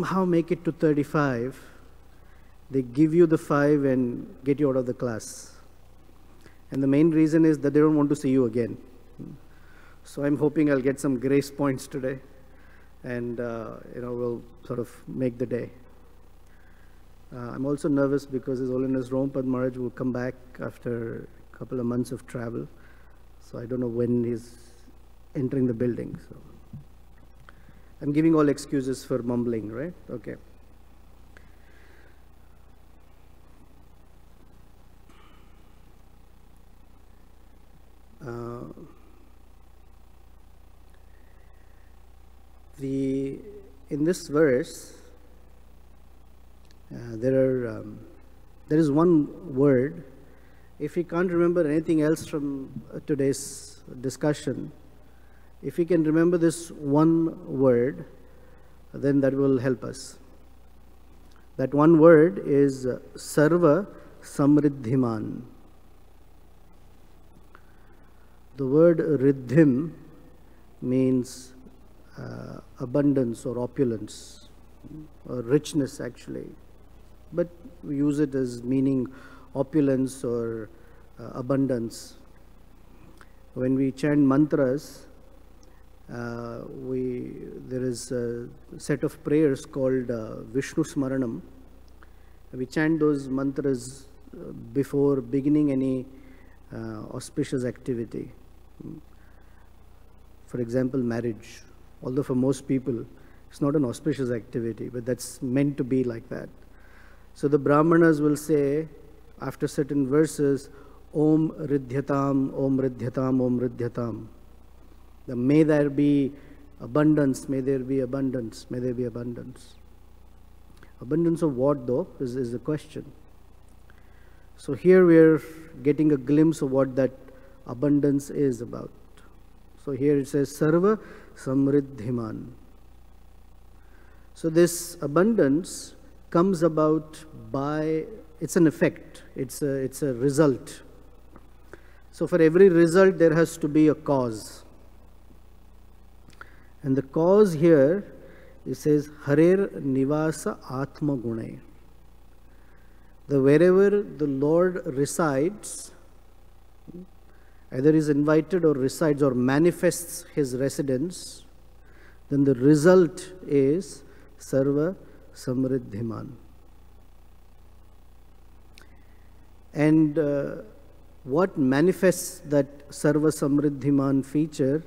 somehow make it to 35, they give you the 5 and get you out of the class. And the main reason is that they don't want to see you again. So I'm hoping I'll get some grace points today, and we'll sort of make the day. I'm also nervous because His Holiness Rompad Maharaj will come back after a couple of months of travel. So I don't know when he's entering the building. So I'm giving all excuses for mumbling, right? Okay. In this verse, there is one word. If you can't remember anything else from today's discussion, if you can remember this one word, then that will help us. That one word is Sarva Samriddhiman. The word riddhim means abundance or opulence, or richness actually. But we use it as meaning opulence or abundance. When we chant mantras, there is a set of prayers called Vishnu Smaranam. We chant those mantras before beginning any auspicious activity. For example, marriage. Although for most people, it's not an auspicious activity, but that's meant to be like that. So the Brahmanas will say, after certain verses, Om Riddhyatam, Om Riddhyatam, Om Riddhyatam. May there be abundance, may there be abundance, may there be abundance. Abundance of what though, is the question. So here we are getting a glimpse of what that abundance is about. So here it says, Sarva Samriddhiman. So this abundance comes about by, it's an effect, it's a result. So for every result there has to be a cause. And the cause here, it says, Harer Nivasa Atma Gunai. Wherever the Lord resides, either is invited or resides or manifests His residence, then the result is Sarva Samriddhiman. And what manifests that Sarva Samriddhiman feature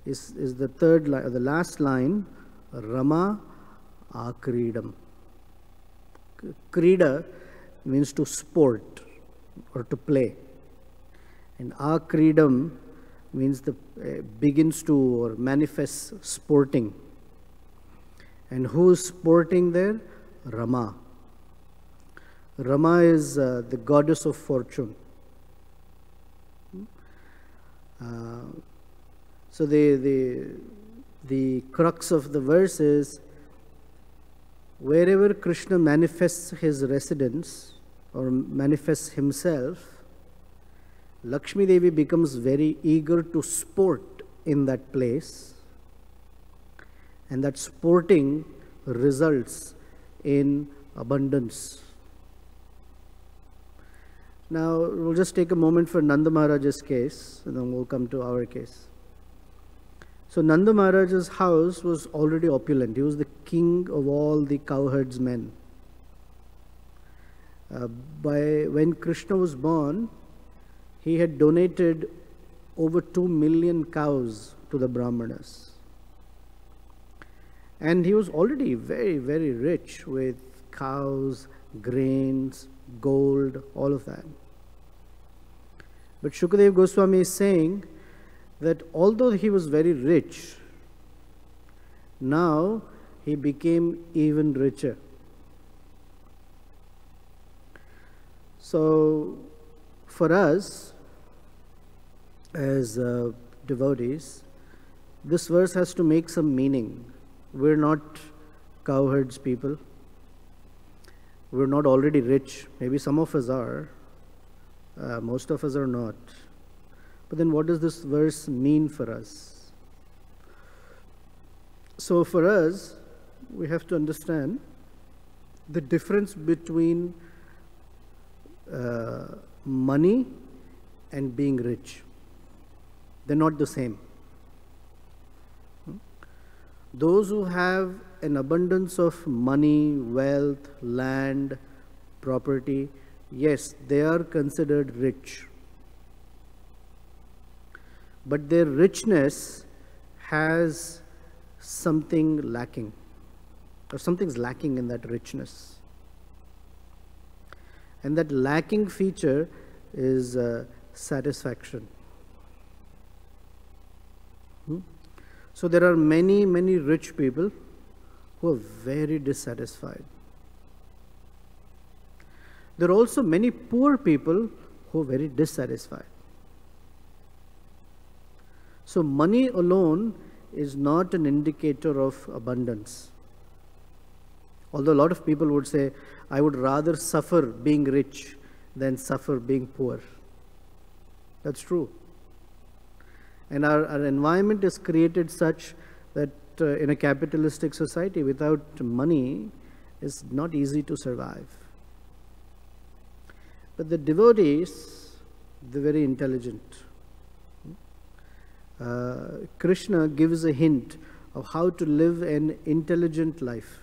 is the third line, the last line, Rama Akridam. Krida means to sport or to play. And Akridam means begins to or manifests sporting. And who is sporting there? Rama. Rama is the goddess of fortune. So the crux of the verse is, wherever Krishna manifests his residence or manifests himself, Lakshmi Devi becomes very eager to sport in that place, and that sporting results in abundance. Now, we'll just take a moment for Nanda Maharaj's case, and then we'll come to our case. So Nanda Maharaj's house was already opulent. He was the king of all the cowherds' men. When Krishna was born, he had donated over 2 million cows to the Brahmanas. And he was already very, very rich with cows, grains, gold, all of that. But Shukadev Goswami is saying that although he was very rich, now he became even richer. So for us, as devotees, this verse has to make some meaning. We're not cowherds people. We're not already rich. Maybe some of us are. Most of us are not. But then what does this verse mean for us? So for us, we have to understand the difference between money and being rich. They're not the same. Those who have an abundance of money, wealth, land, property, yes, they are considered rich. But their richness has something lacking, or something's lacking in that richness. And that lacking feature is satisfaction. So there are many, many rich people who are very dissatisfied. There are also many poor people who are very dissatisfied. So money alone is not an indicator of abundance. Although a lot of people would say, I would rather suffer being rich than suffer being poor. That's true. And our environment is created such that in a capitalistic society, without money, it's not easy to survive. But the devotees, they're very intelligent. Krishna gives a hint of how to live an intelligent life.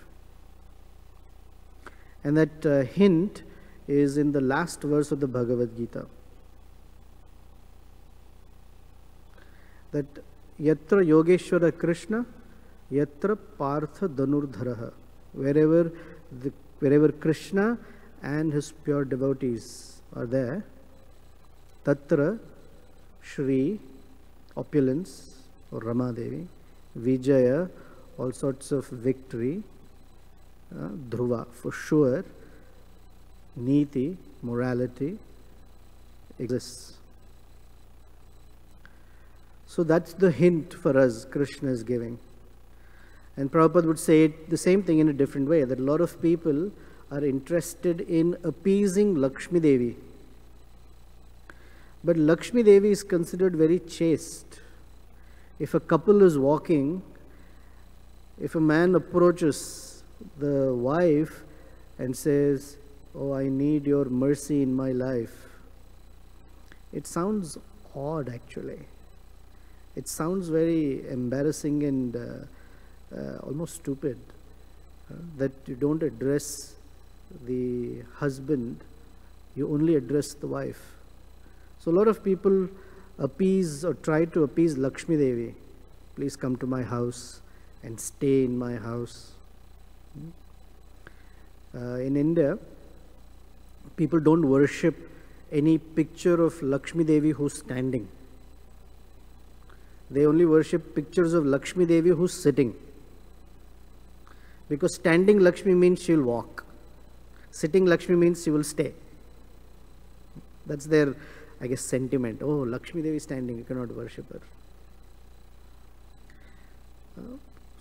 And that hint is in the last verse of the Bhagavad Gita. That yatra yogeshwara Krishna, yatra partha danurdharaha. Wherever Krishna and his pure devotees are there, tatra Shri, opulence, or Ramadevi, Vijaya, all sorts of victory, Dhruva, for sure, Niti, morality, exists. So that's the hint for us Krishna is giving. And Prabhupada would say the same thing in a different way, that a lot of people are interested in appeasing Lakshmi Devi. But Lakshmi Devi is considered very chaste. If a couple is walking, if a man approaches the wife and says, oh, I need your mercy in my life, it sounds odd actually. It sounds very embarrassing and almost stupid that you don't address the husband, you only address the wife. So a lot of people appease or try to appease Lakshmi Devi. Please come to my house and stay in my house. In India, people don't worship any picture of Lakshmi Devi who's standing. They only worship pictures of Lakshmi Devi who's sitting. Because standing Lakshmi means she'll walk. Sitting Lakshmi means she will stay. That's their, I guess, sentiment. Oh, Lakshmi Devi is standing, you cannot worship her.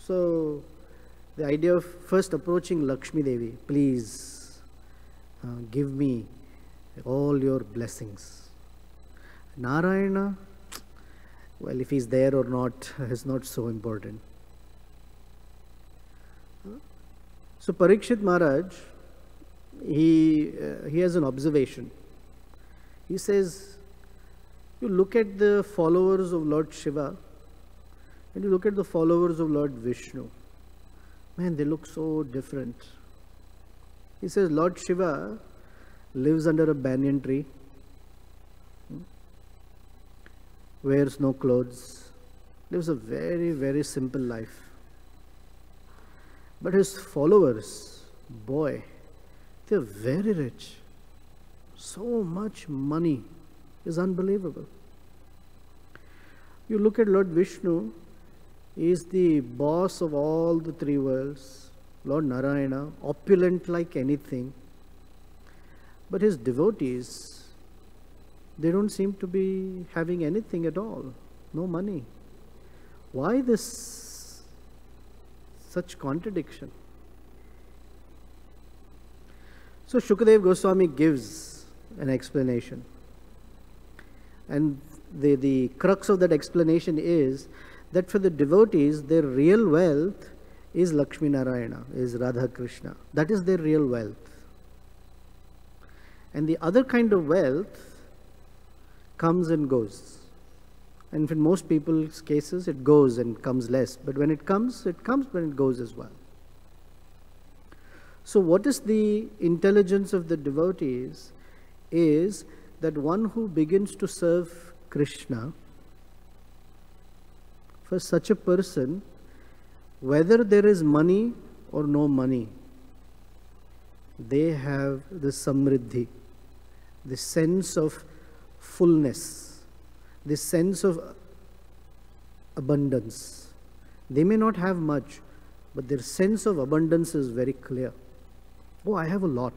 So, the idea of first approaching Lakshmi Devi, please give me all your blessings. Narayana, well, if he's there or not is not so important. So Parikshit Maharaj, he has an observation. He says, you look at the followers of Lord Shiva and you look at the followers of Lord Vishnu. Man, they look so different. He says, Lord Shiva lives under a banyan tree, wears no clothes, lives a very, very simple life. But his followers, boy, they're very rich. So much money is unbelievable. You look at Lord Vishnu, he is the boss of all the three worlds. Lord Narayana, opulent like anything. But his devotees, they don't seem to be having anything at all. No money. Why this such contradiction? So Shukadev Goswami gives an explanation. And the crux of that explanation is that for the devotees, their real wealth is Lakshmi Narayana, is Radha Krishna. That is their real wealth. And the other kind of wealth comes and goes. And in most people's cases, it goes and comes less. But when it comes, but it goes as well. So what is the intelligence of the devotees is that one who begins to serve Krishna, for such a person, whether there is money or no money, they have the samriddhi, the sense of fullness, the sense of abundance. They may not have much, but their sense of abundance is very clear. Oh, I have a lot.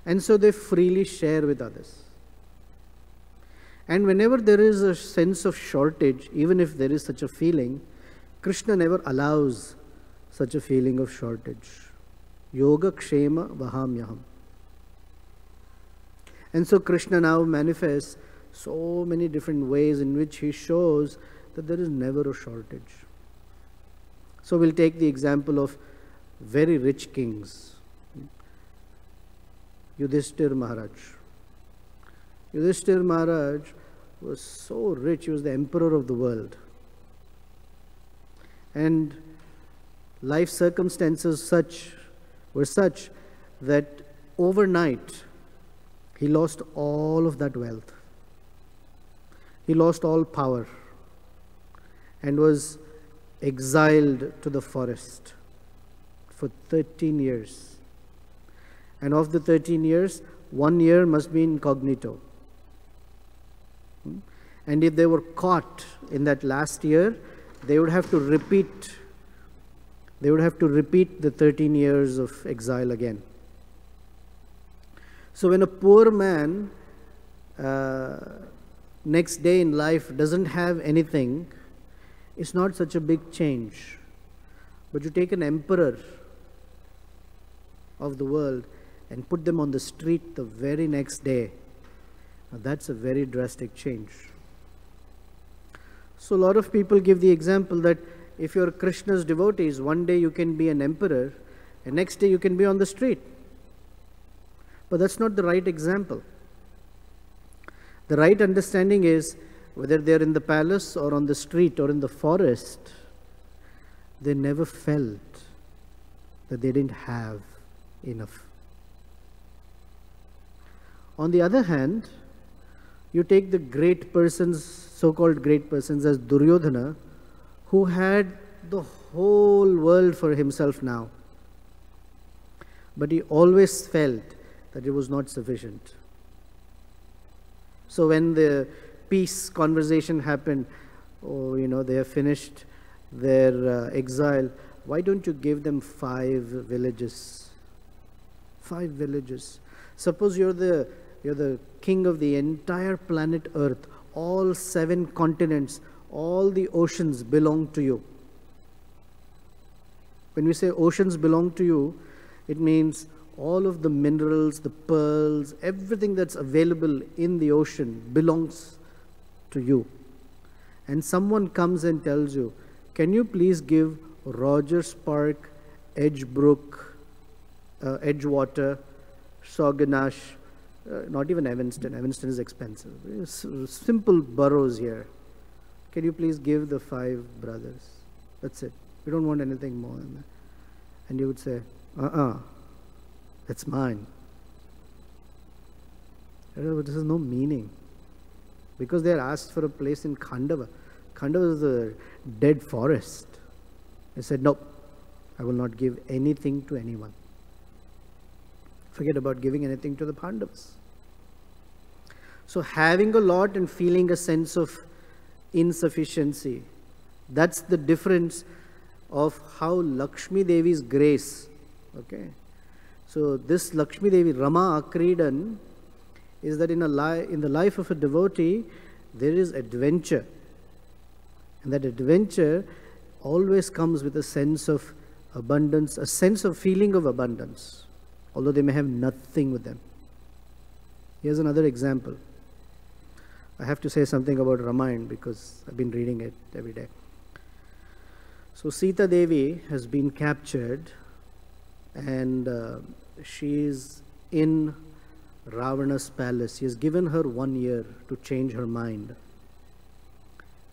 And so they freely share with others. And whenever there is a sense of shortage, even if there is such a feeling, Krishna never allows such a feeling of shortage. Yoga kshema vahamyaham. And so Krishna now manifests so many different ways in which he shows that there is never a shortage. So we'll take the example of very rich kings. Yudhishthir Maharaj. Yudhishthir Maharaj was so rich, he was the emperor of the world. And life circumstances were such that overnight he lost all of that wealth. He lost all power and was exiled to the forest for 13 years. And of the 13 years, 1 year must be incognito. And if they were caught in that last year, they would have to repeat the 13 years of exile again. So when a poor man next day in life doesn't have anything, it's not such a big change. But you take an emperor of the world and put them on the street the very next day, now that's a very drastic change. So a lot of people give the example that if you're Krishna's devotees, one day you can be an emperor and next day you can be on the street. But that's not the right example. The right understanding is whether they're in the palace or on the street or in the forest, they never felt that they didn't have enough. On the other hand, you take the great persons, so-called great persons as Duryodhana, who had the whole world for himself now. But he always felt that it was not sufficient. So when the peace conversation happened, they have finished their exile, why don't you give them 5 villages? 5 villages. Suppose you're the king of the entire planet Earth, all 7 continents, all the oceans belong to you. When we say oceans belong to you, it means all of the minerals, the pearls, everything that's available in the ocean belongs to you. And someone comes and tells you, can you please give Rogers Park, Edgebrook, Edgewater, Sauganash, not even Evanston. Evanston is expensive. Simple boroughs here. Can you please give the 5 brothers? That's it. We don't want anything more than that. And you would say, that's mine. This has no meaning. Because they are asked for a place in Khandava. Khandava is a dead forest. They said, nope, I will not give anything to anyone. Forget about giving anything to the Pandavas. So having a lot and feeling a sense of insufficiency, that's the difference of how Lakshmi Devi's grace, okay. So this Lakshmi Devi, Rama Akridan, is that in the life of a devotee, there is adventure. And that adventure always comes with a sense of abundance, a sense of feeling of abundance, although they may have nothing with them. Here's another example. I have to say something about Ramayana because I've been reading it every day. So Sita Devi has been captured, and she is in Ravana's palace. He has given her 1 year to change her mind.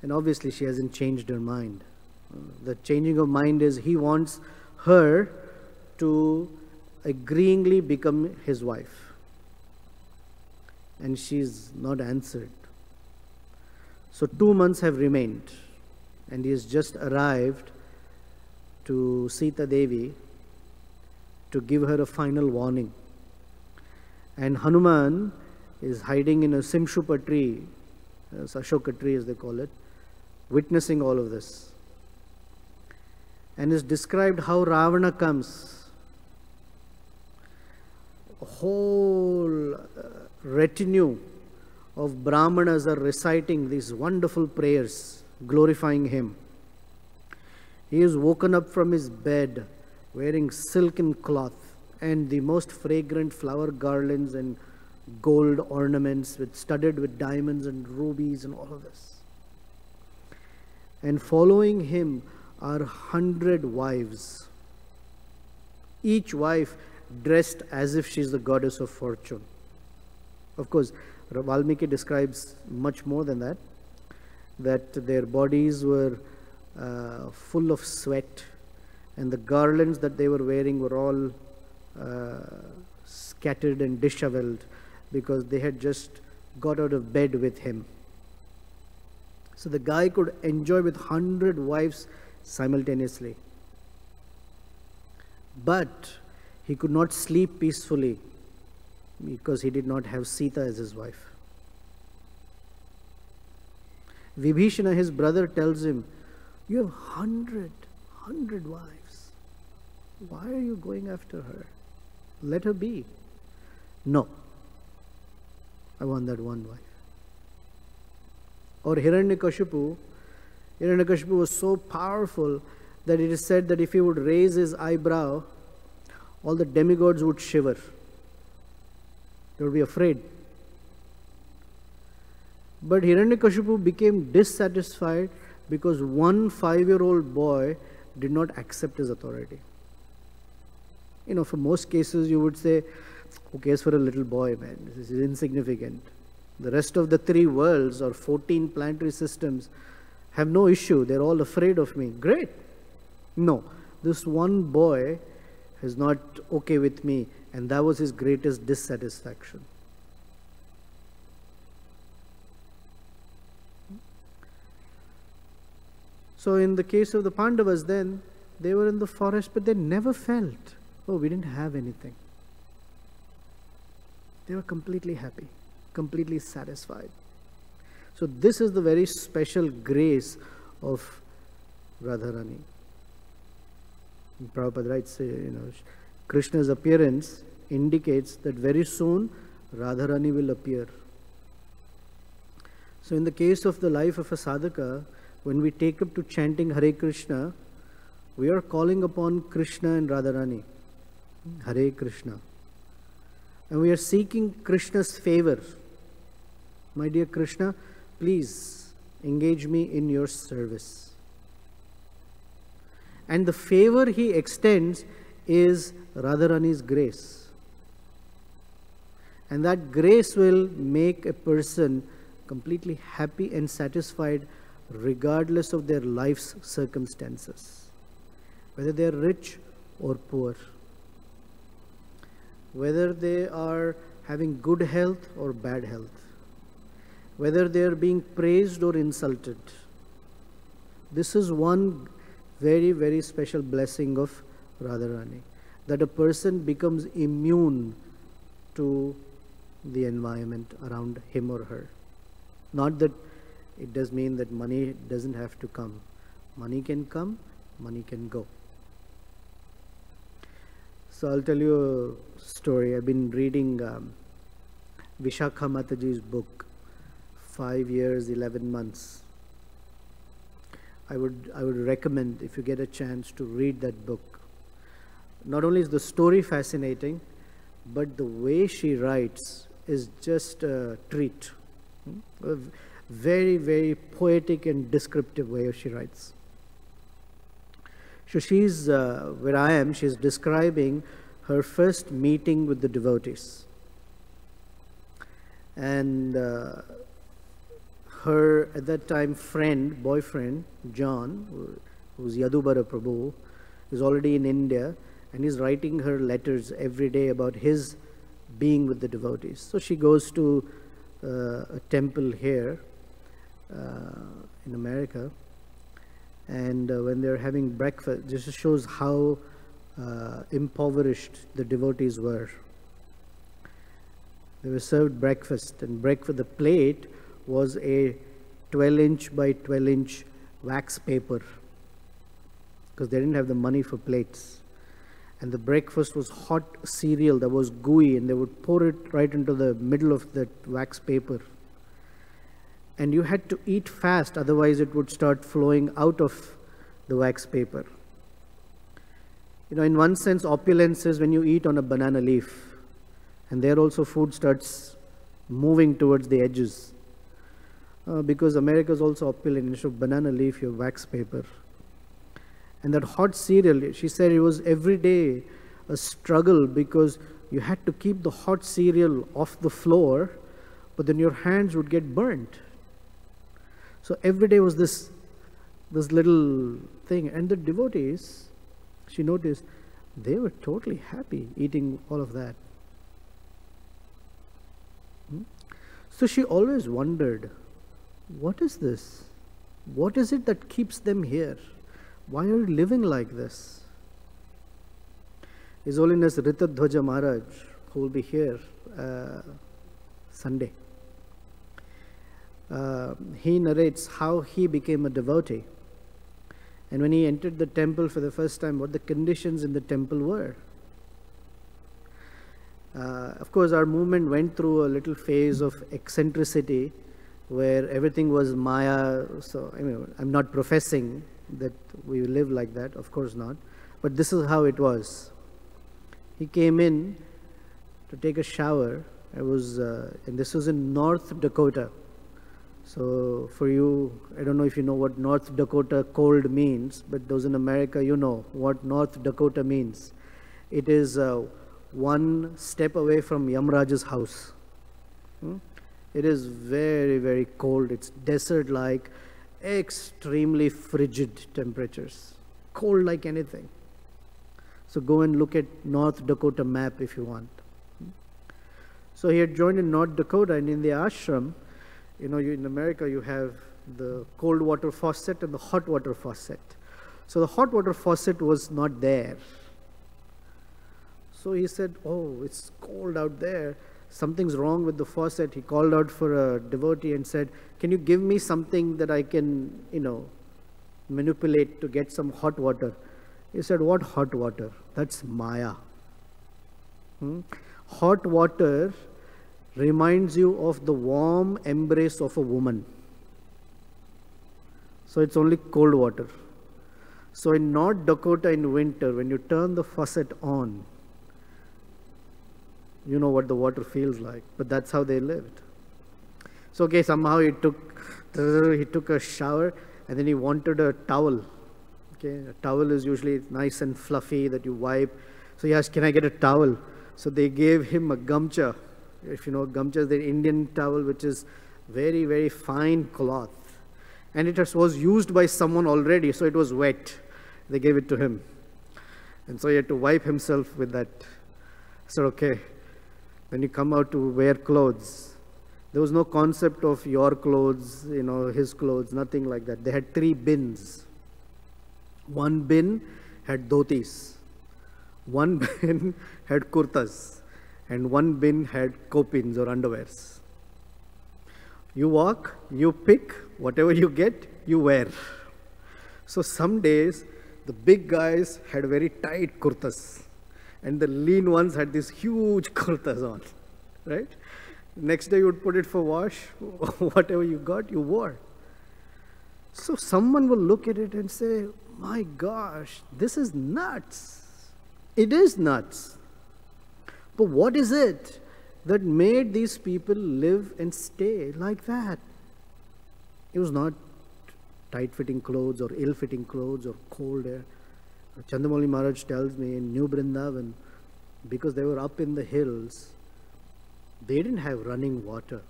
And obviously she hasn't changed her mind. The changing of mind is he wants her to agreeingly become his wife. And she's not answered. So 2 months have remained, and he has just arrived to Sita Devi to give her a final warning. And Hanuman is hiding in a Simshupa tree, Ashoka tree as they call it, witnessing all of this. And is described how Ravana comes. A whole retinue of Brahmanas are reciting these wonderful prayers, glorifying him. He is woken up from his bed wearing silken cloth and the most fragrant flower garlands and gold ornaments studded with diamonds and rubies and all of this. And following him are 100 wives, each wife dressed as if she's the goddess of fortune. Of course, Valmiki describes much more than that, that their bodies were full of sweat, and the garlands that they were wearing were all scattered and disheveled because they had just got out of bed with him. So the guy could enjoy with 100 wives simultaneously. But he could not sleep peacefully because he did not have Sita as his wife. Vibhishana, his brother, tells him, "You have 100 wives. Why are you going after her? Let her be." "No, I want that one wife." Or Hiranyakashipu was so powerful that it is said that if he would raise his eyebrow, all the demigods would shiver. They would be afraid. But Hiranyakashipu became dissatisfied because one 5-year-old boy did not accept his authority. For most cases you would say, who cares for a little boy, man? This is insignificant. The rest of the 3 worlds or 14 planetary systems have no issue. They're all afraid of me. Great. No, this one boy is not okay with me, and that was his greatest dissatisfaction. So in the case of the Pandavas then, they were in the forest, but they never felt, oh, we didn't have anything. They were completely happy, completely satisfied. So this is the very special grace of Radharani. Prabhupada writes, Krishna's appearance indicates that very soon Radharani will appear. So in the case of the life of a sadhaka, when we take up to chanting Hare Krishna, we are calling upon Krishna and Radharani. Hare Krishna. And we are seeking Krishna's favor. My dear Krishna, please engage me in your service. And the favor he extends is Radharani's grace. And that grace will make a person completely happy and satisfied regardless of their life's circumstances. Whether they are rich or poor. Whether they are having good health or bad health. Whether they are being praised or insulted. This is one very, very special blessing of Radharani. That a person becomes immune to the environment around him or her. Not that it does mean that money doesn't have to come. Money can come, money can go. So I'll tell you a story. I've been reading Vishakha Mataji's book, 5 years, 11 months. I would recommend, if you get a chance, to read that book. Not only is the story fascinating, but the way she writes is just a treat. A very, very poetic and descriptive way she writes. So she's, where I am, she's describing her first meeting with the devotees. And her, at that time, boyfriend, John, who's Yadubara Prabhu, is already in India, and he's writing her letters every day about his being with the devotees. So she goes to a temple here in America, and when they're having breakfast, this shows how impoverished the devotees were. They were served breakfast, and the plate was a 12-inch by 12-inch wax paper, because they didn't have the money for plates. And the breakfast was hot cereal that was gooey, and they would pour it right into the middle of that wax paper. And you had to eat fast, otherwise it would start flowing out of the wax paper. You know, in one sense, opulence is when you eat on a banana leaf, and there also food starts moving towards the edges. Because America is also opulent. Instead of banana leaf, you have wax paper. And that hot cereal, she said it was every day a struggle, because you had to keep the hot cereal off the floor, but then your hands would get burnt. So every day was this little thing. And the devotees, she noticed, they were totally happy eating all of that. So she always wondered, what is this? What is it that keeps them here? Why are you living like this? His Holiness Ritadhwaja Maharaj, who will be here Sunday, he narrates how he became a devotee. And when he entered the temple for the first time, what the conditions in the temple were. Of course, our movement went through a little phase of eccentricity where everything was Maya. So, I mean, I'm not professing that we live like that, of course not. But this is how it was. He came in to take a shower. And this was in North Dakota. So for you, I don't know if you know what North Dakota cold means, but those in America, you know what North Dakota means. It is one step away from Yamraj's house. It is very, very cold. It's desert-like, extremely frigid temperatures. Cold like anything. So go and look at North Dakota map if you want. So he had joined in North Dakota, and in the ashram, you know, in America you have the cold water faucet and the hot water faucet. So the hot water faucet was not there. So he said, oh, it's cold out there. Something's wrong with the faucet. He called out for a devotee and said, can you give me something that I can, you know, manipulate to get some hot water? He said, what hot water? That's Maya. Hot water reminds you of the warm embrace of a woman. So it's only cold water. So in North Dakota in winter, when you turn the faucet on, you know what the water feels like, but that's how they lived. So okay, somehow he took a shower, and then he wanted a towel. Okay, a towel is usually nice and fluffy that you wipe. So he asked, can I get a towel? So they gave him a gamcha. If you know, gamcha is the Indian towel, which is very, very fine cloth. And it was used by someone already, so it was wet. They gave it to him. And so he had to wipe himself with that. So okay, when you come out to wear clothes, there was no concept of your clothes, you know, his clothes, nothing like that. They had 3 bins. One bin had dhotis. One bin had kurtas. And one bin had kopins or underwears. You walk, you pick, whatever you get, you wear. So some days, the big guys had very tight kurtas, and the lean ones had these huge kurtas on, right? Next day you would put it for wash, whatever you got, you wore. So someone will look at it and say, my gosh, this is nuts. It is nuts. But what is it that made these people live and stay like that? It was not tight-fitting clothes or ill-fitting clothes or cold air. Chandramouli Maharaj tells me in New Vrindavan, because they were up in the hills, they didn't have running water.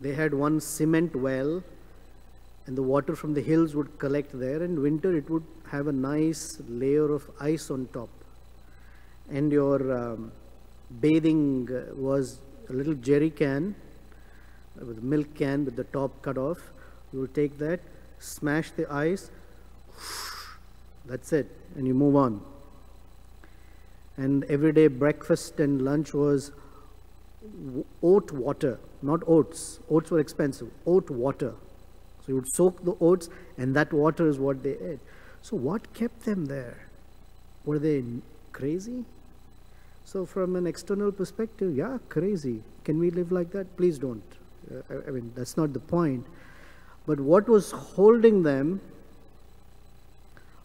They had one cement well, and the water from the hills would collect there. In winter, it would have a nice layer of ice on top. And your bathing was a little jerry can, with a milk can with the top cut off. You would take that, smash the ice, that's it, and you move on. And every day breakfast and lunch was oat water, not oats. Oats were expensive. Oat water. So you would soak the oats, and that water is what they ate. So what kept them there? Were they crazy? So from an external perspective, yeah, crazy. Can we live like that? Please don't. I mean, that's not the point. But what was holding them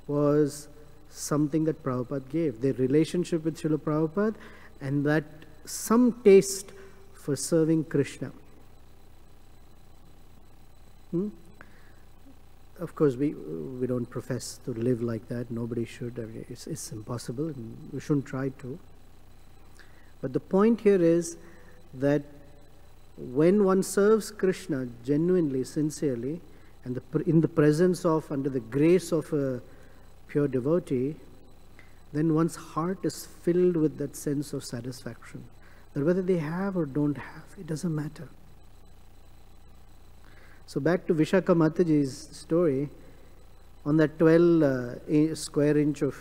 was something that Prabhupada gave. Their relationship with Srila Prabhupada, and that some taste for serving Krishna. Of course, we don't profess to live like that. Nobody should. I mean, it's impossible, and we shouldn't try to. But the point here is that when one serves Krishna genuinely, sincerely, and in the presence of, under the grace of a pure devotee, then one's heart is filled with that sense of satisfaction. That whether they have or don't have, it doesn't matter. So back to Vishaka Mataji's story, on that 12 square inch of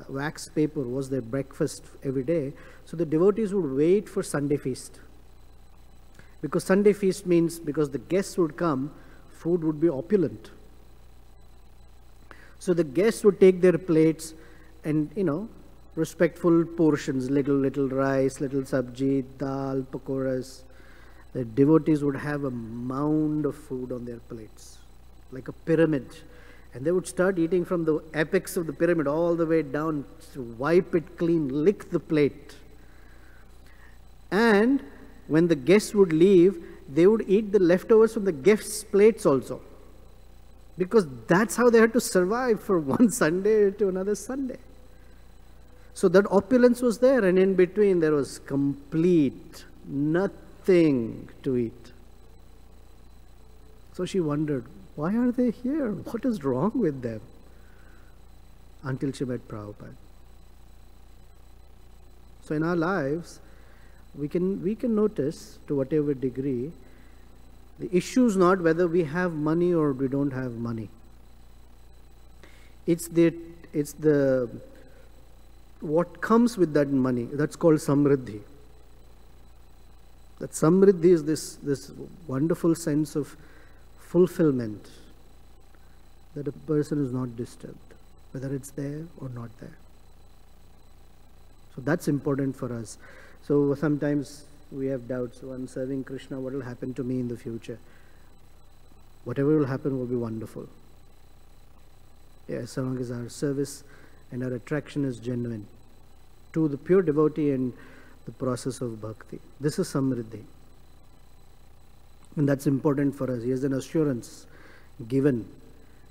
wax paper was their breakfast every day. So the devotees would wait for Sunday feast. Because Sunday feast means, because the guests would come, food would be opulent. So the guests would take their plates and, respectful portions, little rice, little sabji, dal, pakoras. The devotees would have a mound of food on their plates, like a pyramid. And they would start eating from the apex of the pyramid all the way down, to wipe it clean, lick the plate. And when the guests would leave, they would eat the leftovers from the guests' plates also. Because that's how they had to survive for one Sunday to another Sunday. So that opulence was there, and in between there was complete nothing to eat. So she wondered, why are they here? What is wrong with them? Until she met Prabhupada. So in our lives, we can notice, to whatever degree, the issue is not whether we have money or we don't have money. It's the what comes with that money. That's called samriddhi. That samriddhi is this wonderful sense of fulfillment, that a person is not disturbed, whether it's there or not there. So that's important for us. So sometimes we have doubts. So I'm serving Krishna, what will happen to me in the future? Whatever will happen will be wonderful. Yes, so long as our service and our attraction is genuine to the pure devotee and the process of bhakti. This is samriddhi. And that's important for us. Here's an assurance given.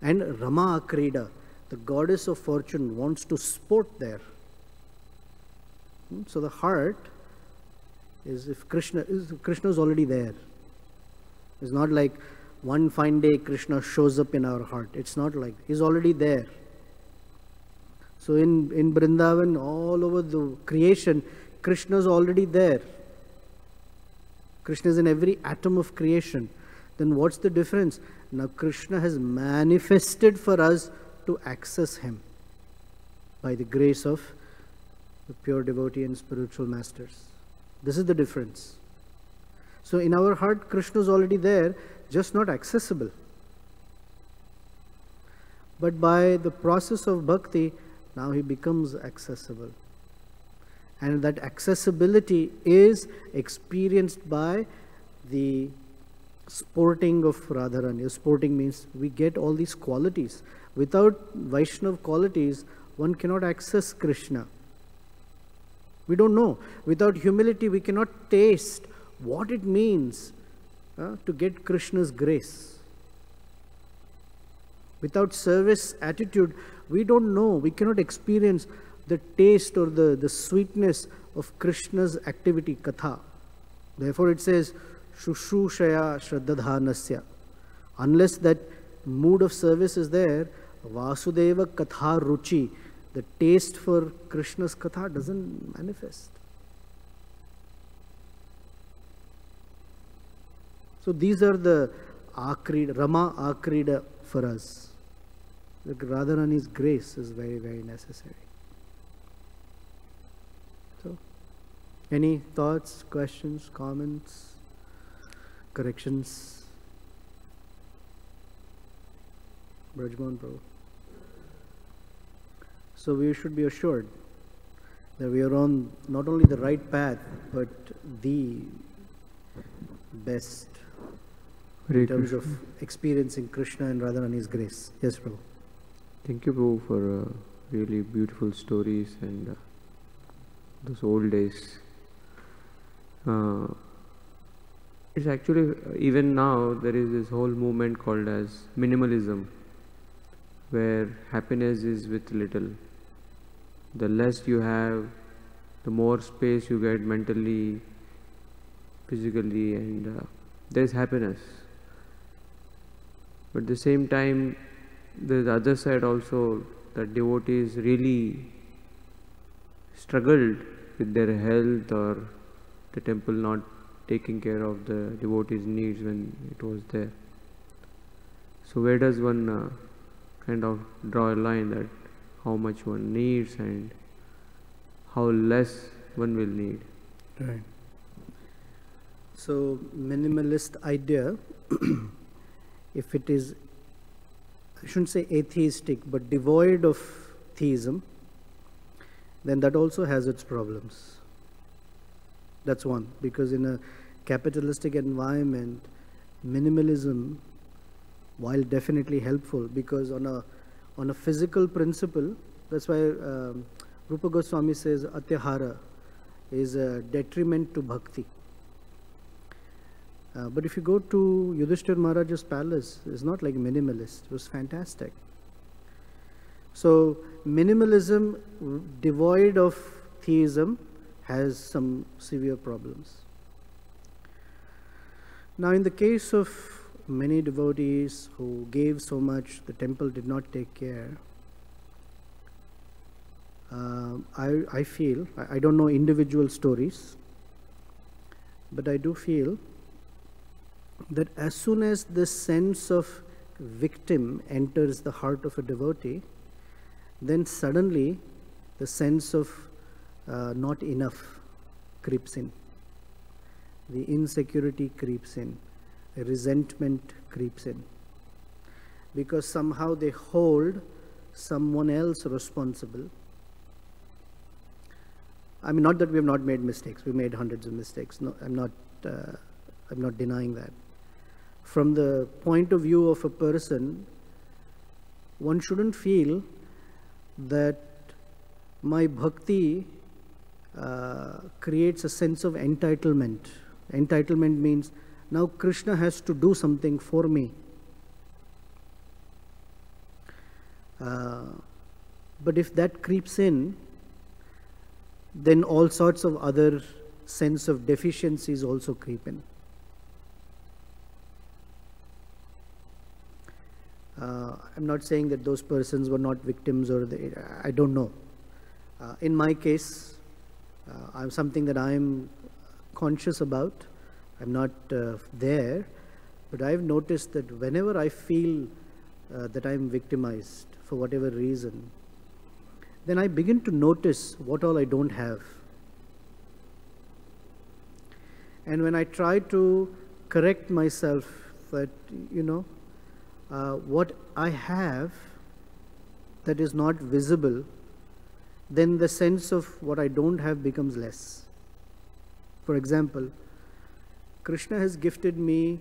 And Rama Akrida, the goddess of fortune, wants to sport there. So the heart is, if Krishna is already there. It's not like one fine day Krishna shows up in our heart. It's not like, he's already there. So in Vrindavan, all over the creation, Krishna is already there. Krishna is in every atom of creation. Then what's the difference? Now Krishna has manifested for us to access him by the grace of the pure devotee and spiritual masters. This is the difference. So in our heart, Krishna is already there, just not accessible. But by the process of bhakti, now he becomes accessible. And that accessibility is experienced by the sporting of Radharani. Sporting means we get all these qualities. Without Vaishnav qualities, one cannot access Krishna. We don't know. Without humility, we cannot taste what it means to get Krishna's grace. Without service attitude, we don't know, we cannot experience the taste or the sweetness of Krishna's activity, katha. Therefore it says, Shushushaya Shraddadhanasya. Unless that mood of service is there, Vasudeva Katha Ruchi, the taste for Krishna's katha doesn't manifest. So these are the Akrida, Rama Akrida for us. The Radharani's grace is very, very necessary. So, any thoughts, questions, comments, corrections? Brajman Prabhu. So we should be assured that we are on not only the right path, but the best in terms of experiencing Krishna and Radharani's grace. Yes, Prabhu. Thank you, Prabhu, for really beautiful stories and those old days. It's actually, even now, there is this whole movement called as minimalism, where happiness is with little. The less you have, the more space you get mentally, physically, and there's happiness. But at the same time, there's the other side also, that devotees really struggled with their health or the temple not taking care of the devotees' needs when it was there. So where does one kind of draw a line that how much one needs and how less one will need? Right. So minimalist idea, if it is, I shouldn't say atheistic, but devoid of theism, then that also has its problems. That's one, because in a capitalistic environment, minimalism, while definitely helpful, because on a physical principle, that's why Rupa Goswami says atyahara is a detriment to bhakti. But if you go to Yudhishthira Maharaj's palace, it's not like minimalist. It was fantastic. So minimalism devoid of theism has some severe problems. Now in the case of many devotees who gave so much, the temple did not take care. I feel, I don't know individual stories, but I do feel that as soon as the sense of victim enters the heart of a devotee, then suddenly the sense of not enough creeps in. The insecurity creeps in. Resentment creeps in. Because somehow they hold someone else responsible. I mean, not that we have not made mistakes. We made hundreds of mistakes. No, I'm not denying that. From the point of view of a person, one shouldn't feel that my bhakti creates a sense of entitlement. Entitlement means now Krishna has to do something for me. But if that creeps in, then all sorts of other sense of deficiencies also creep in. I'm not saying that those persons were not victims or I don't know. In my case, I'm something that I'm conscious about. I'm not there, but I've noticed that whenever I feel that I'm victimized for whatever reason, then I begin to notice what all I don't have. And when I try to correct myself that, what I have that is not visible, then the sense of what I don't have becomes less. For example, Krishna has gifted me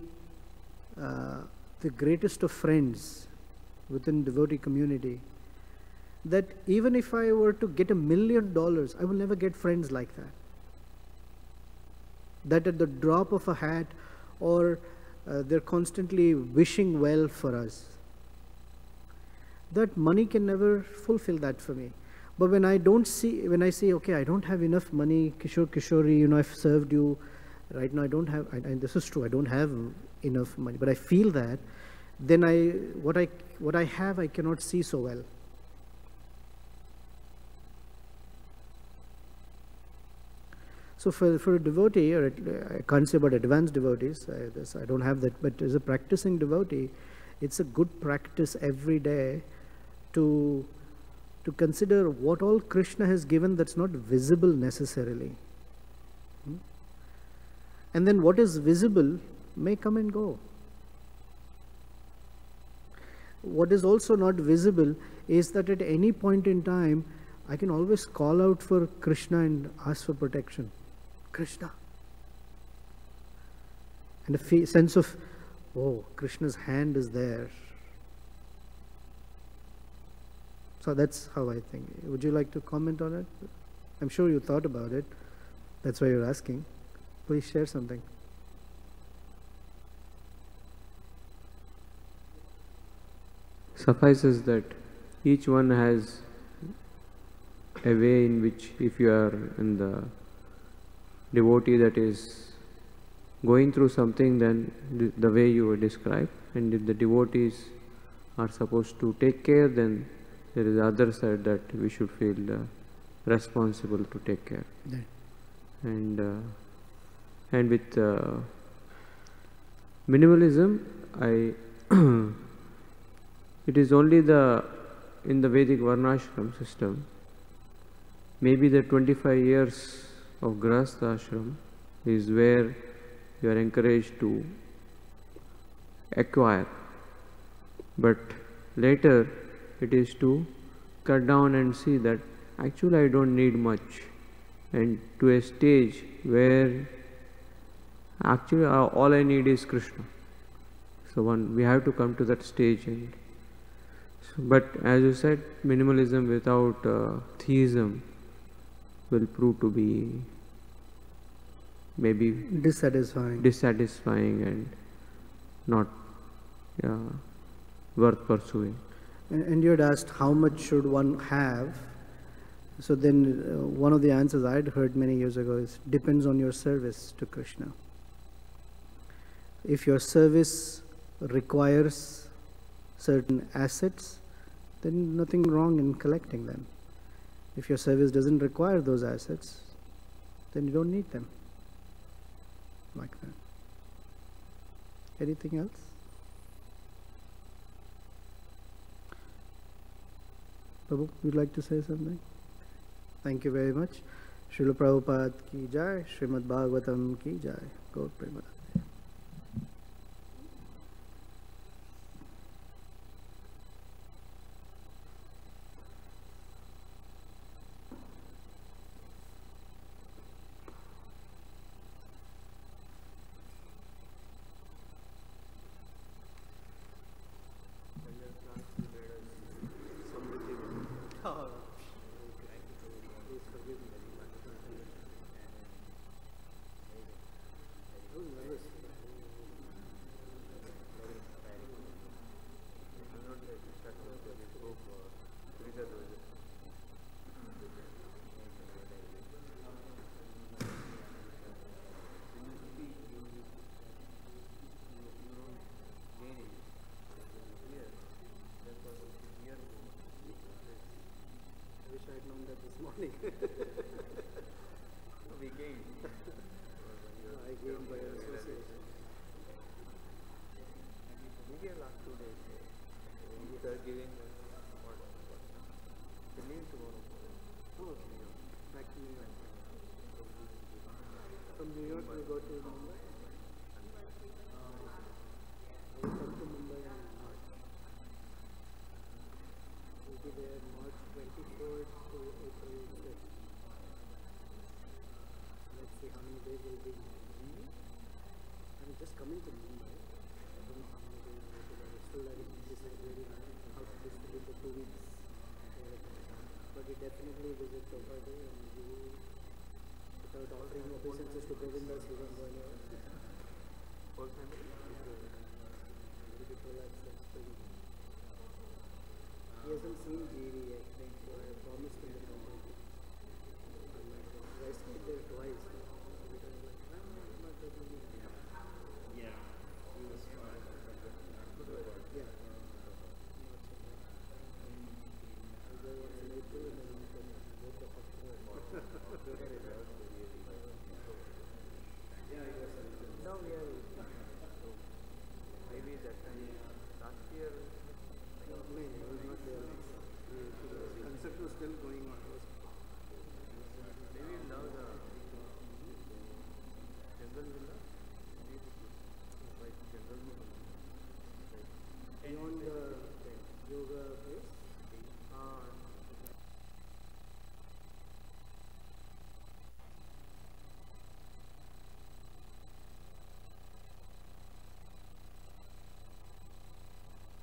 the greatest of friends within devotee community, that even if I were to get $1 million, I will never get friends like that. That at the drop of a hat, or they're constantly wishing well for us. that money can never fulfill that for me. But when I say, okay, I don't have enough money, Kishore, Kishori, I've served you, right now I don't have, and this is true, I don't have enough money, but I feel that, then what I have, I cannot see so well. So for a devotee, or I can't say about advanced devotees, I don't have that, but as a practicing devotee, it's a good practice every day to consider what all Krishna has given that's not visible necessarily. And then what is visible may come and go. What is also not visible is that at any point in time, I can always call out for Krishna and ask for protection. Krishna. And a sense of, oh, Krishna's hand is there. So that's how I think. Would you like to comment on it? I'm sure you thought about it. That's why you're asking. Please share something. Suffices that each one has a way in which, if you are in the devotee that is going through something, then the way you describe, and if the devotees are supposed to take care, then there is the other side that we should feel responsible to take care. Yeah. And with minimalism, it is only in the Vedic Varnashram system, maybe the 25 years of Grahastha ashram is where you are encouraged to acquire, but later it is to cut down and see that actually I don't need much, and to a stage where actually all I need is Krishna. So we have to come to that stage. But as you said, minimalism without theism will prove to be maybe dissatisfying and not worth pursuing. And you had asked how much should one have. So then one of the answers I had heard many years ago is, depends on your service to Krishna. If your service requires certain assets, then nothing wrong in collecting them. If your service doesn't require those assets, then you don't need them. Like that. Anything else? Prabhu, would you like to say something? Thank you very much. Srila Prabhupada ki jai, Srimad Bhagavatam ki jai. Gaur Premanand. We gained. I gained by association. Maybe last 2 days. You are giving what? We leave tomorrow. Oh, back to New York. From New York we go to Mumbai. We come to Mumbai in March. We'll be there March 24th to April 5th. Let's see how many days we'll be in Mumbai. I'm just coming to Mumbai. I don't know how many days we'll be there. Still I didn't decide really how to distribute the 2 weeks. But we definitely visit Chowpatty and you, without altering obeisances to Govindas, you don't go anywhere. Whole family? hasn't seen GV yet, so I promised him that I would. I stayed there twice. Yeah, he was trying to Yeah. No, we are. Maybe that time last year. No, it was not there. The concept was still going on.